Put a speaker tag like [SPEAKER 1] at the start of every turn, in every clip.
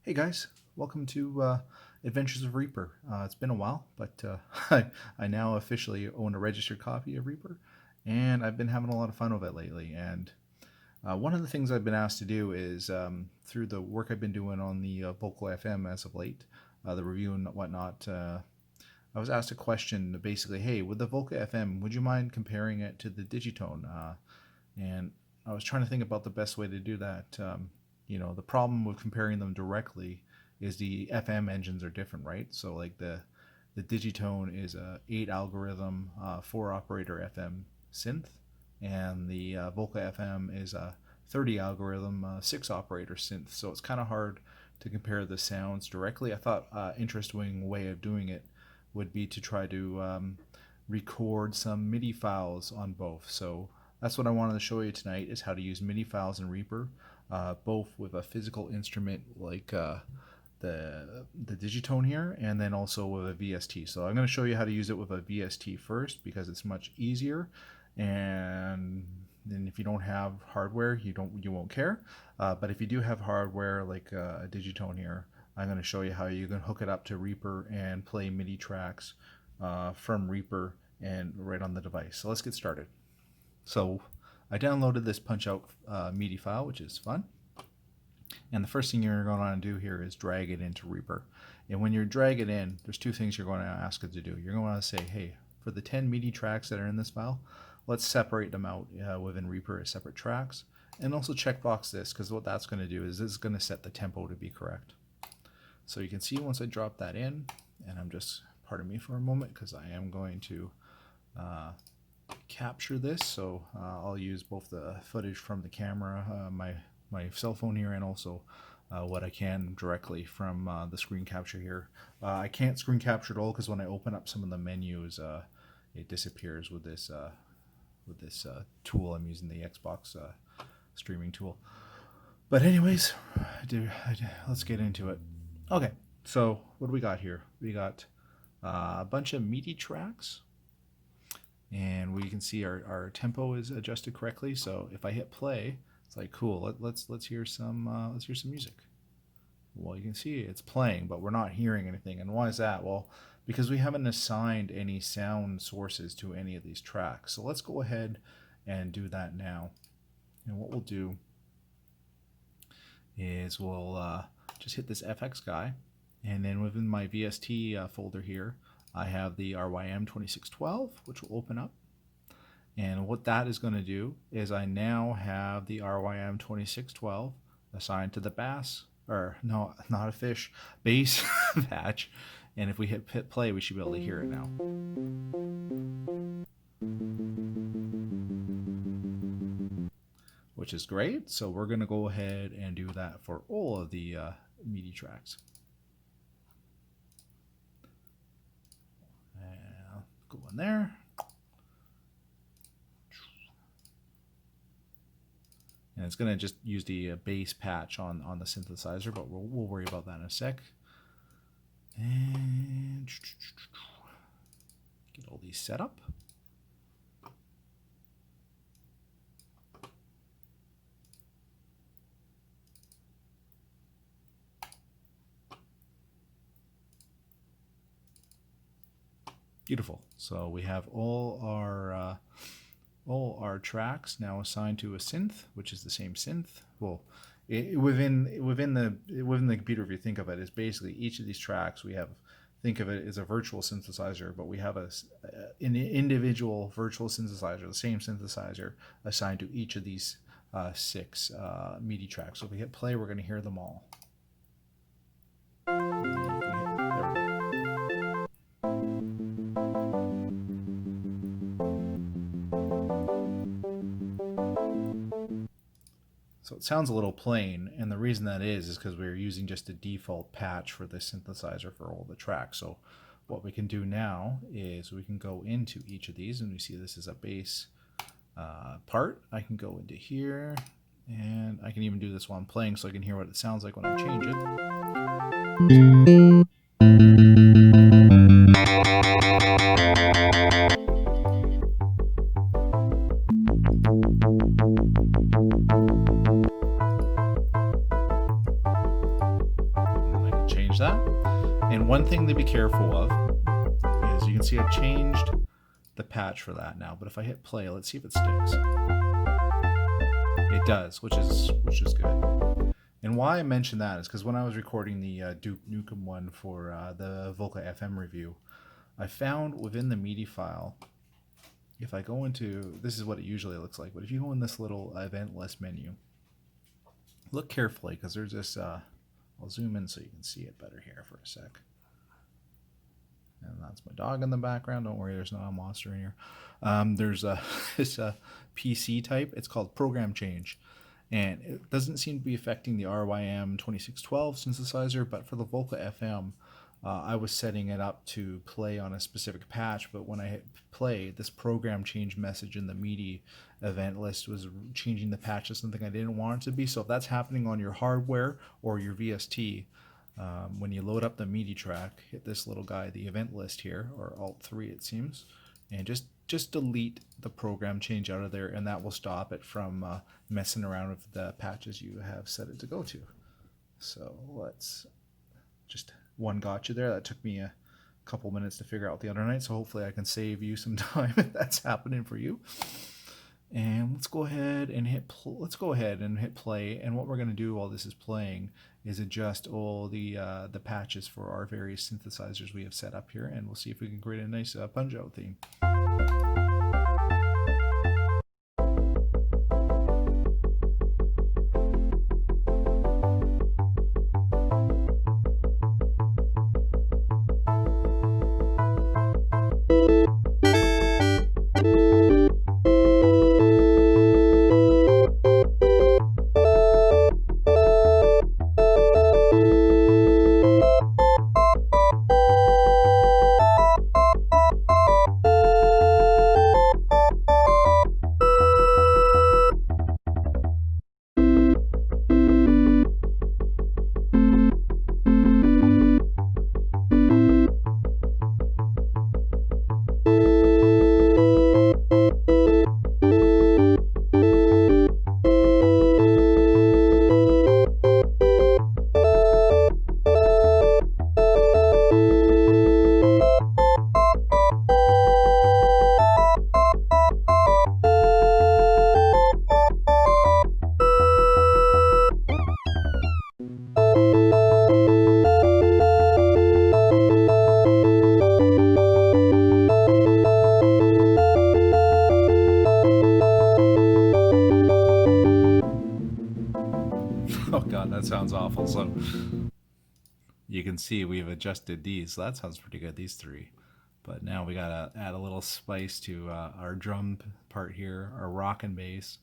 [SPEAKER 1] Hey guys, welcome to Adventures of Reaper. It's been a while, but I now officially own a registered copy of Reaper, and I've been having a lot of fun with it lately. And one of the things I've been asked to do is through the work I've been doing on the Vocal FM as of late, the review and whatnot. I was asked a question basically, hey, with the Vocal FM, would you mind comparing it to the Digitone? And I was trying to think about the best way to do that. The problem with comparing them directly is the FM engines are different, right? So like the Digitone is a 8 algorithm 4 operator FM synth, and the Vocal FM is a 30 algorithm 6 operator synth. So it's kind of hard to compare the sounds directly. I thought interesting way of doing it would be to try to record some MIDI files on both. So that's what I wanted to show you tonight, is how to use MIDI files in Reaper, both with a physical instrument like the Digitone here, and then also with a VST. So I'm going to show you how to use it with a VST first because it's much easier, and then if you don't have hardware, you won't care. But if you do have hardware like a Digitone here, I'm going to show you how you can hook it up to Reaper and play MIDI tracks from Reaper and right on the device. So let's get started. So I downloaded this punch out MIDI file, which is fun. And the first thing you're going to do here is drag it into Reaper. And when you drag it in, there's two things you're going to ask it to do. You're going to say, hey, for the 10 MIDI tracks that are in this file, let's separate them out within Reaper as separate tracks. And also checkbox this, because what that's going to do is this is going to set the tempo to be correct. So you can see once I drop that in, and I'm just, pardon me for a moment, because I am going to capture this. So I'll use both the footage from the camera, my cell phone here, and also what I can directly from the screen capture here. I can't screen capture at all because when I open up some of the menus, it disappears with this tool I'm using, the Xbox streaming tool. But anyways, let's get into it. Okay, so what do we got here? We got a bunch of MIDI tracks, and we can see our tempo is adjusted correctly. So if I hit play, it's like, cool. Let's hear some music. Well, you can see it's playing, but we're not hearing anything. And why is that? Well, because we haven't assigned any sound sources to any of these tracks. So let's go ahead and do that now. And what we'll do is we'll just hit this FX guy, and then within my VST folder here, I have the RYM2612, which will open up. And what that is going to do is I now have the RYM2612 assigned to the bass, or no, not a fish, bass patch. And if we hit play, we should be able to hear it now. Which is great. So we're going to go ahead and do that for all of the MIDI tracks. And go in there. And it's going to just use the bass patch on the synthesizer, but we'll worry about that in a sec. And get all these set up. Beautiful. So we have all our tracks now assigned to a synth, which is the same synth. Well, within the computer, if you think of it, is basically each of these tracks think of it as a virtual synthesizer, but we have an individual virtual synthesizer, the same synthesizer assigned to each of these 6 MIDI tracks. So if we hit play, we're going to hear them all. So it sounds a little plain, and the reason that is because we're using just a default patch for this synthesizer for all the tracks. So what we can do now is we can go into each of these, and we see this is a bass part. I can go into here, and I can even do this while I'm playing so I can hear what it sounds like when I change it. that. And one thing to be careful of is you can see I've changed the patch for that now, but if I hit play, let's see if it sticks. It does, which is good. And why I mentioned that is because when I was recording the Duke Nukem one for the Volca FM review, I found within the MIDI file, if I go into, this is what it usually looks like, but if you go in this little event list menu, look carefully because there's this, I'll zoom in so you can see it better here for a sec. And that's my dog in the background. Don't worry, there's not a monster in here. There's this PC type. It's called Program Change. And it doesn't seem to be affecting the RYM2612 synthesizer, but for the Volca FM, I was setting it up to play on a specific patch, but when I hit play, this program change message in the MIDI event list was changing the patch to something I didn't want it to be. So if that's happening on your hardware or your VST, when you load up the MIDI track, hit this little guy, the event list here, or Alt-3 it seems, and just delete the program change out of there, and that will stop it from messing around with the patches you have set it to go to. So let's just one gotcha there. That took me a couple minutes to figure out the other night, so hopefully I can save you some time if that's happening for you. And let's go ahead and hit play. And what we're going to do while this is playing is adjust all the patches for our various synthesizers we have set up here, and we'll see if we can create a nice punch-out theme. Oh god, that sounds awful. So you can see we've adjusted these. So that sounds pretty good, these three. But now we gotta add a little spice to our drum part here, our rock and bass,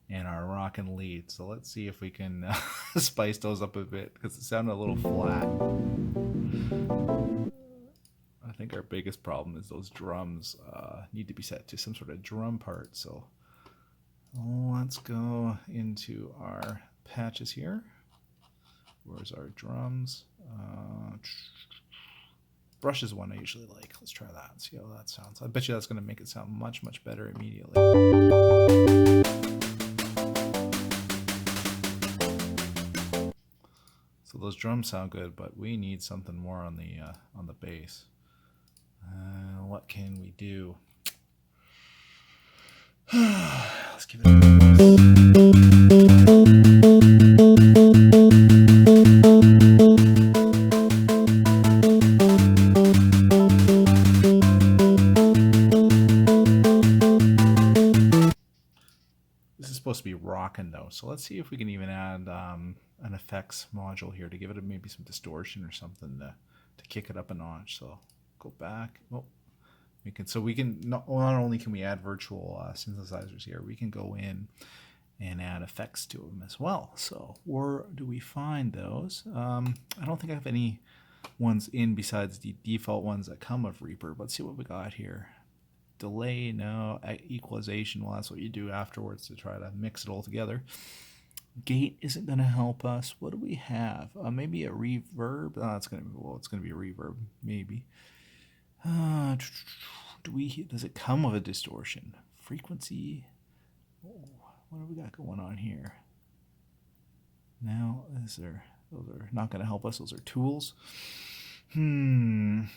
[SPEAKER 1] and our rock and lead. So let's see if we can spice those up a bit, because it sounded a little flat. I think our biggest problem is those drums need to be set to some sort of drum part. So let's go into our patches here. Where's our drums? Brush is one I usually like. Let's try that and see how that sounds. I bet you that's going to make it sound much, much better immediately. So those drums sound good, but we need something more on the bass. What can we do? Let's give it a supposed to be rocking though, so let's see if we can even add an effects module here to give it maybe some distortion or something to kick it up a notch. So go back. Oh, we can not only can we add virtual synthesizers here, we can go in and add effects to them as well. So where do we find those? I don't think I have any ones in besides the default ones that come with Reaper. Let's see what we got here. Delay, no. Equalization, well, that's what you do afterwards to try to mix it all together. Gate isn't going to help us. What do we have? Maybe a reverb. It's going to be a reverb, maybe. Does it come with a distortion? Frequency. Oh, what do we got going on here? Now, is there? Those are not going to help us. Those are tools. Might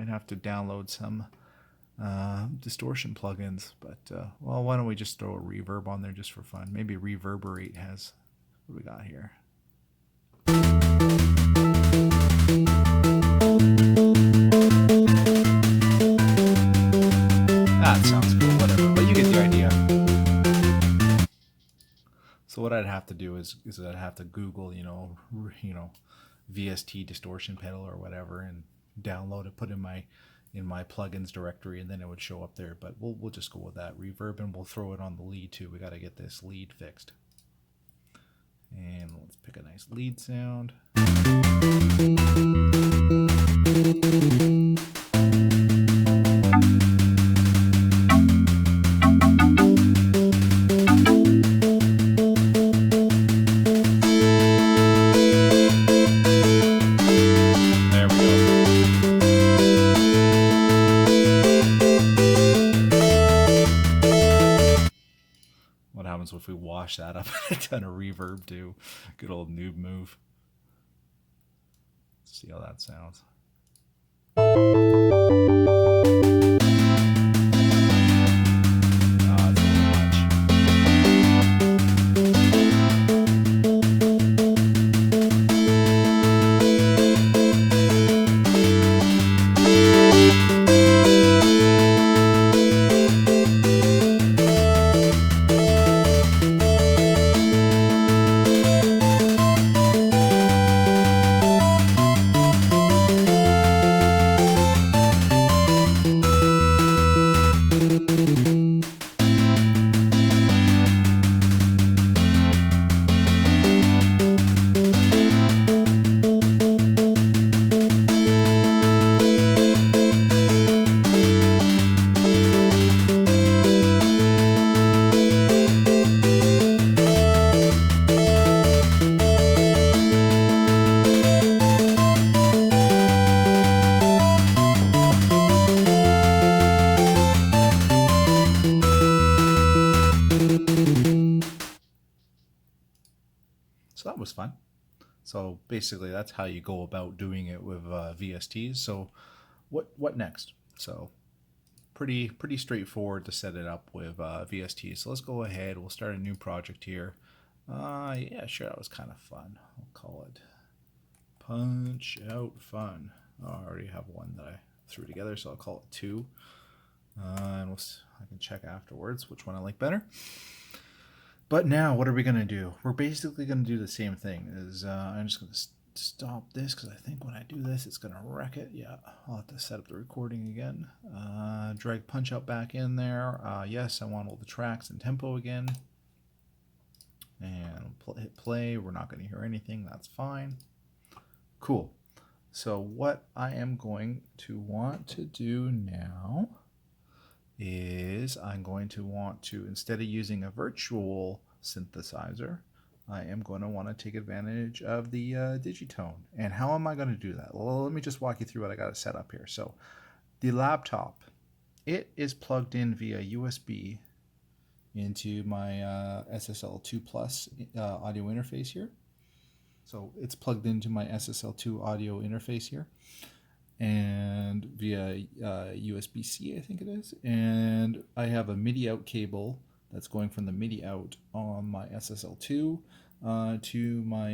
[SPEAKER 1] have to download some distortion plugins, but well, why don't we just throw a reverb on there just for fun? Maybe Reverberate has what we got here. That sounds cool, whatever, but you get the idea. So what I'd have to do is I'd have to Google, you know, VST distortion pedal or whatever, and download it, put in my plugins directory, and then it would show up there. But we'll just go with that reverb, and we'll throw it on the lead too. We got to get this lead fixed. And let's pick a nice lead sound. If we wash that up a ton of reverb too. Good old noob move. Let's see how that sounds. So that was fun. So basically that's how you go about doing it with VSTs. So what next? So pretty straightforward to set it up with VSTs. So let's go ahead. We'll start a new project here. Yeah, sure, that was kind of fun. I'll call it Punch Out Fun. Oh, I already have one that I threw together, so I'll call it 2. And I can check afterwards which one I like better. But now, what are we going to do? We're basically going to do the same thing. I'm just going to stop this because I think when I do this, it's going to wreck it. Yeah, I'll have to set up the recording again. Drag Punch Out back in there. Yes, I want all the tracks and tempo again. And hit play. We're not going to hear anything. That's fine. Cool. So what I am going to want to do now is I'm going to want to, instead of using a virtual synthesizer, I am going to want to take advantage of the Digitone. And how am I going to do that? Well, let me just walk you through what I got set up here. So the laptop, it is plugged in via USB into my SSL2 Plus audio interface here. So it's plugged into my SSL2 audio interface here, and via USB-C, I think it is. And I have a MIDI out cable that's going from the MIDI out on my SSL2 to my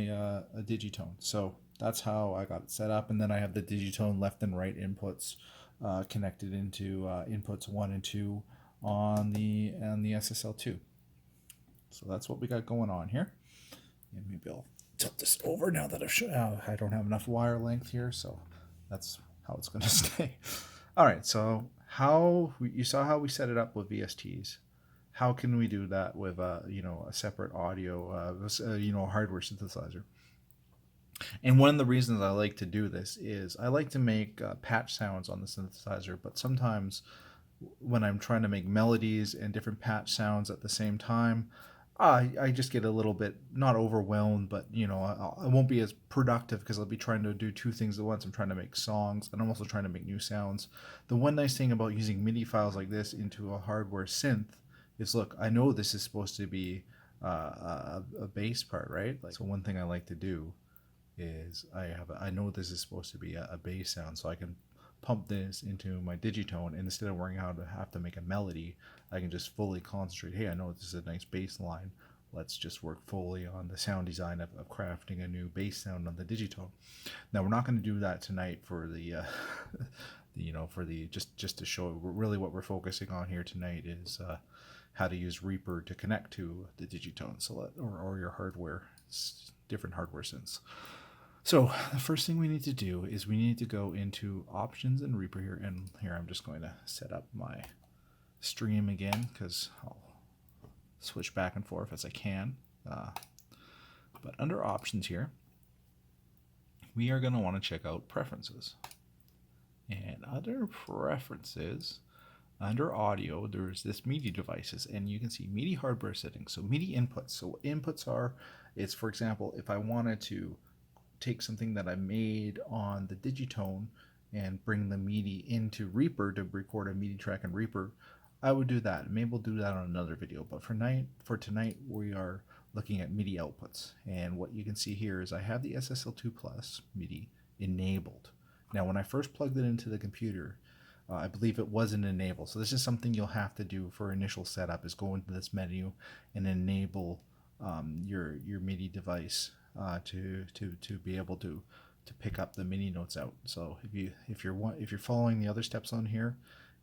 [SPEAKER 1] Digitone. So that's how I got it set up. And then I have the Digitone left and right inputs connected into inputs 1 and 2 on the SSL2. So that's what we got going on here. And maybe I'll tilt this over now that I don't have enough wire length here, so that's how it's going to stay. All right, so you saw how we set it up with VSTs. How can we do that with a separate audio, hardware synthesizer? And one of the reasons I like to do this is I like to make patch sounds on the synthesizer, but sometimes when I'm trying to make melodies and different patch sounds at the same time, I just get a little bit, not overwhelmed, but I won't be as productive because I'll be trying to do 2 things at once. I'm trying to make songs, and I'm also trying to make new sounds. The one nice thing about using MIDI files like this into a hardware synth is, look, I know this is supposed to be a bass part, right? Like, so one thing I like to do is I know this is supposed to be a bass sound, so I can pump this into my Digitone, and instead of worrying how to have to make a melody, I can just fully concentrate. Hey, I know this is a nice bass line. Let's just work fully on the sound design of crafting a new bass sound on the Digitone. Now we're not going to do that tonight for the, for the just to show. Really, what we're focusing on here tonight is how to use Reaper to connect to the Digitone, so or your hardware, different hardware synths. So the first thing we need to do is we need to go into options in Reaper here, and here I'm just going to set up my stream again because I'll switch back and forth as I can. But under options here, we are going to want to check out preferences. And under preferences, under audio, there's this MIDI devices, and you can see MIDI hardware settings. So MIDI inputs. So inputs are, it's for example, if I wanted to take something that I made on the Digitone and bring the MIDI into Reaper to record a MIDI track in Reaper, I would do that. Maybe we'll do that on another video, but for tonight, we are looking at MIDI outputs. And what you can see here is I have the SSL2 Plus MIDI enabled. Now, when I first plugged it into the computer, I believe it wasn't enabled. So this is something you'll have to do for initial setup, is go into this menu and enable your MIDI device to be able to pick up the MIDI notes out. So if you're following the other steps on here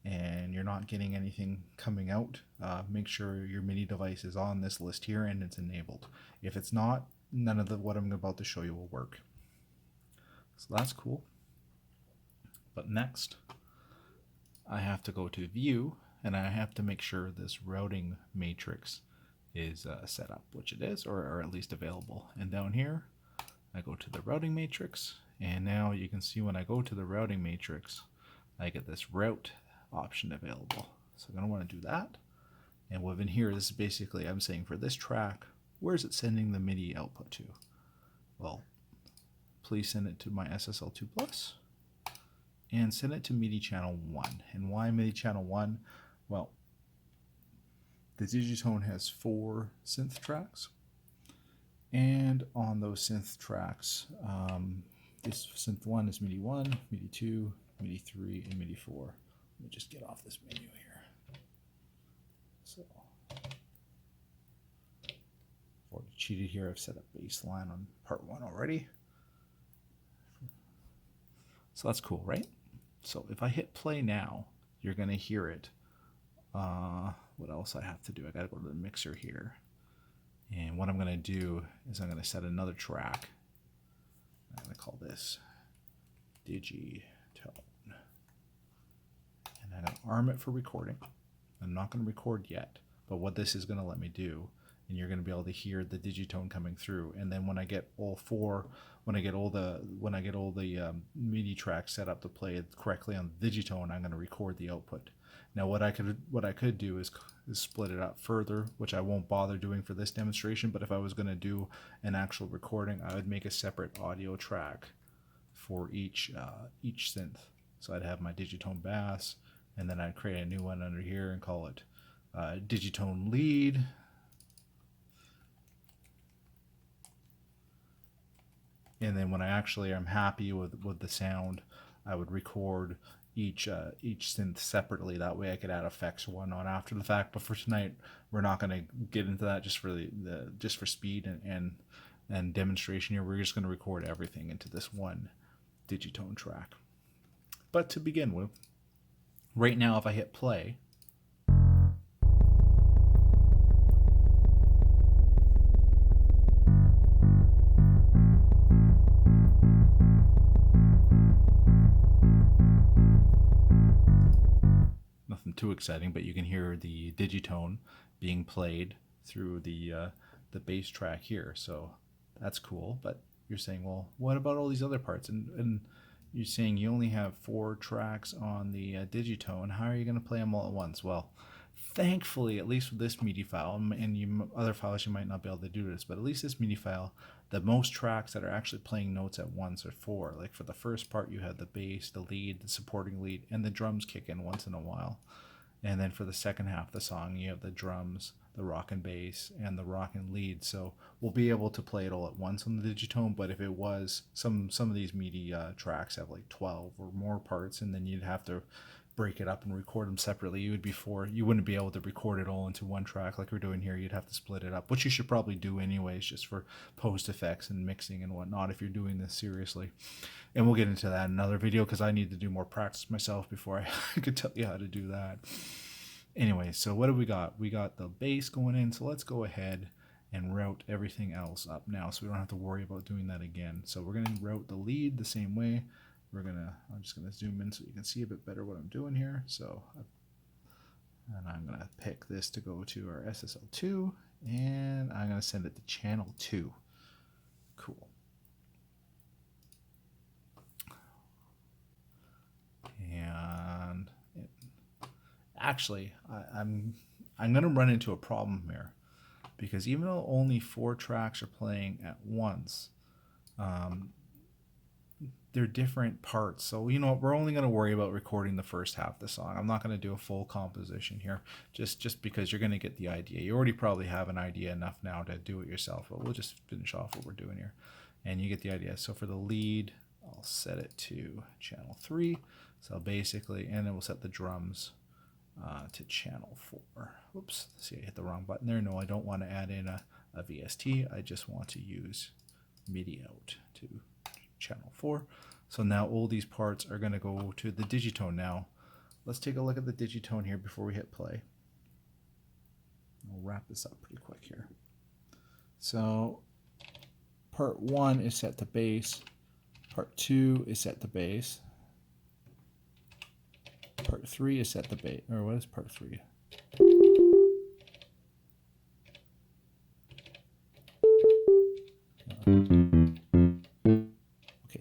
[SPEAKER 1] and you're not getting anything coming out, make sure your MIDI device is on this list here and it's enabled. If it's not, none of what I'm about to show you will work. So that's cool. But next, I have to go to View, and I have to make sure this routing matrix is set up, which it is, or at least available. And down here, I go to the routing matrix, and now you can see when I go to the routing matrix, I get this route option available. So I'm going to want to do that. And within here, this is basically, I'm saying for this track, where is it sending the MIDI output to? Well, please send it to my SSL2 Plus. And send it to MIDI channel 1. And why MIDI channel 1? Well, the Digitone has 4 synth tracks. And on those synth tracks, this synth 1 is MIDI 1, MIDI 2, MIDI 3, and MIDI 4. Let me just get off this menu here. So, I've already cheated here. I've set up baseline on part 1 already. So that's cool, right? So if I hit play now, you're going to hear it. What else I have to do? I got to go to the mixer here. And what I'm going to do is I'm going to set another track. I'm going to call this Digitone. And I'm going to arm it for recording. I'm not going to record yet, but what this is going to let me do, and you're going to be able to hear the Digitone coming through. And then when I get all 4, when I get all the MIDI tracks set up to play it correctly on the Digitone, I'm going to record the output. Now what I could do is split it up further, which I won't bother doing for this demonstration. But if I was going to do an actual recording, I would make a separate audio track for each synth. So I'd have my Digitone bass, and then I'd create a new one under here and call it Digitone lead. And then when I actually am happy with the sound, I would record each synth separately. That way I could add effects or whatnot after the fact. But for tonight, we're not going to get into that, just for just for speed and demonstration here. We're just going to record everything into this one Digitone track. But to begin with, right now if I hit play, nothing too exciting, but you can hear the Digitone being played through the bass track here. So that's cool. But you're saying, well, what about all these other parts? And you're saying you only have 4 tracks on the Digitone. How are you going to play them all at once? Well, thankfully, at least with this MIDI file, and other files you might not be able to do this, but at least this MIDI file, the most tracks that are actually playing notes at once are 4. Like for the first part, you have the bass, the lead, the supporting lead, and the drums kick in once in a while. And then for the second half of the song, you have the drums, the rock and bass, and the rock and lead. So we'll be able to play it all at once on the Digitone. But if it was some of these MIDI tracks have like 12 or more parts, and then you'd have to break it up and record them separately. You wouldn't be able to record it all into one track like we're doing here. You'd have to split it up, which you should probably do anyways, just for post effects and mixing and whatnot if you're doing this seriously. And we'll get into that in another video because I need to do more practice myself before I could tell you how to do that. Anyway, so what do we got? We got the bass going in, so let's go ahead and route everything else up now so we don't have to worry about doing that again. So we're going to route the lead the same way. I'm just gonna zoom in so you can see a bit better what I'm doing here. So, and I'm gonna pick this to go to our SSL2, and I'm gonna send it to channel 2. Cool. And actually, I'm gonna run into a problem here, because even though only 4 tracks are playing at once, they're different parts. So, you know what, we're only going to worry about recording the first half of the song. I'm not going to do a full composition here, just because you're going to get the idea. You already probably have an idea enough now to do it yourself, but we'll just finish off what we're doing here, and you get the idea. So for the lead, I'll set it to channel 3. So basically, and then we'll set the drums to channel 4. Oops, see, I hit the wrong button there. No, I don't want to add in a VST. I just want to use MIDI out to channel 4. So now all these parts are going to go to the Digitone. Now let's take a look at the Digitone here before we hit play. I'll wrap this up pretty quick here. So part 1 is set to bass, part 2 is set to bass, part 3 is set to bass, or what is part 3?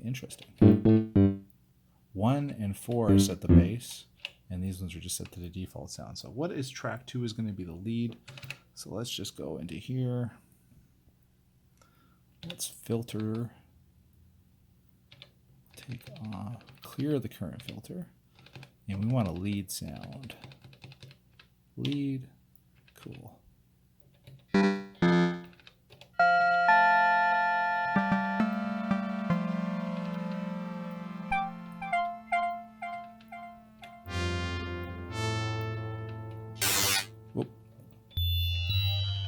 [SPEAKER 1] Interesting. 1 and 4 are set the bass, and these ones are just set to the default sound. So what is track 2 is going to be the lead. So let's just go into here. Let's filter, take off, clear the current filter, and we want a lead sound. Lead, cool. Whoop.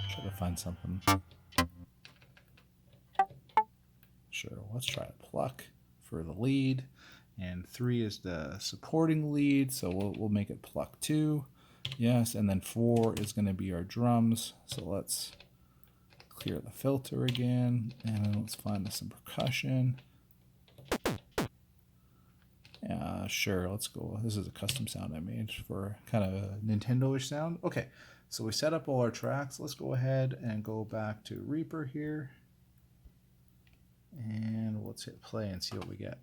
[SPEAKER 1] Try to find something. Sure, let's try a pluck for the lead, and 3 is the supporting lead, so we'll make it pluck 2. Yes, and then 4 is going to be our drums. So let's clear the filter again, and then let's find some percussion. Yeah, sure, let's go. This is a custom sound I made for kind of a Nintendo-ish sound. Okay, so we set up all our tracks. Let's go ahead and go back to Reaper here. And let's hit play and see what we get.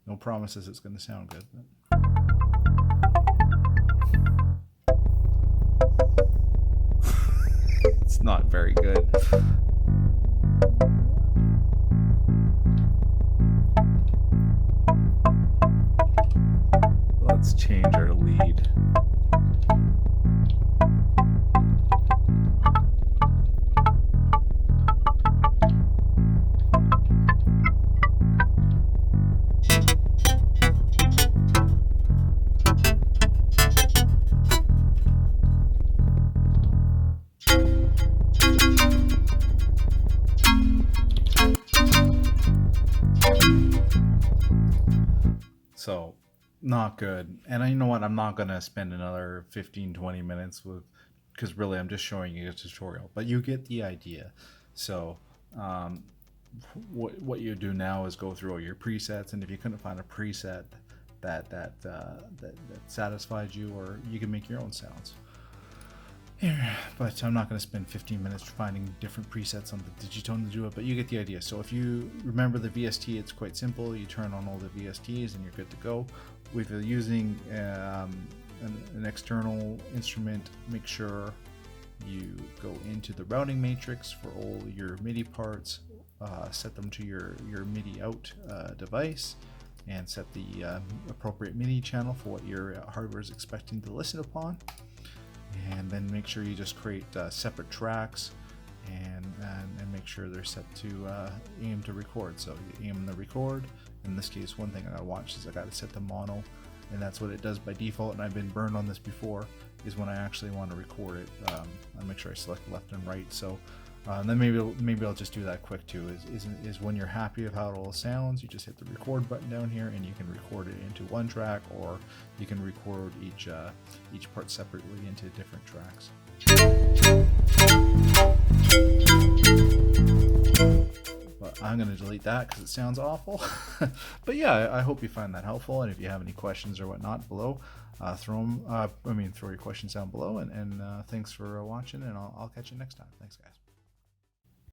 [SPEAKER 1] No promises it's going to sound good. But it's not very good. Let's change our lead. So not good. And you know what, I'm not going to spend another 15-20 minutes with, because really I'm just showing you a tutorial, but you get the idea. So what you do now is go through all your presets, and if you couldn't find a preset that satisfied you, or you can make your own sounds. But I'm not going to spend 15 minutes finding different presets on the Digitone to do it, but you get the idea. So if you remember the VST, it's quite simple. You turn on all the VSTs and you're good to go. If you're using an external instrument, make sure you go into the routing matrix for all your MIDI parts, set them to your MIDI out device, and set the appropriate MIDI channel for what your hardware is expecting to listen upon. and then make sure you just create separate tracks, and make sure they're set to aim to record. So you aim the record. In this case, one thing I gotta watch is I gotta set to mono, and that's what it does by default, and I've been burned on this before, is when I actually want to record it. I'll make sure I select left and right. So and then maybe I'll just do that quick too, is when you're happy with how it all sounds, you just hit the record button down here, and you can record it into one track, or you can record each part separately into different tracks. But I'm going to delete that because it sounds awful. But yeah, I hope you find that helpful, and if you have any questions or whatnot below, throw your questions down below, and thanks for watching, and I'll catch you next time. Thanks, guys.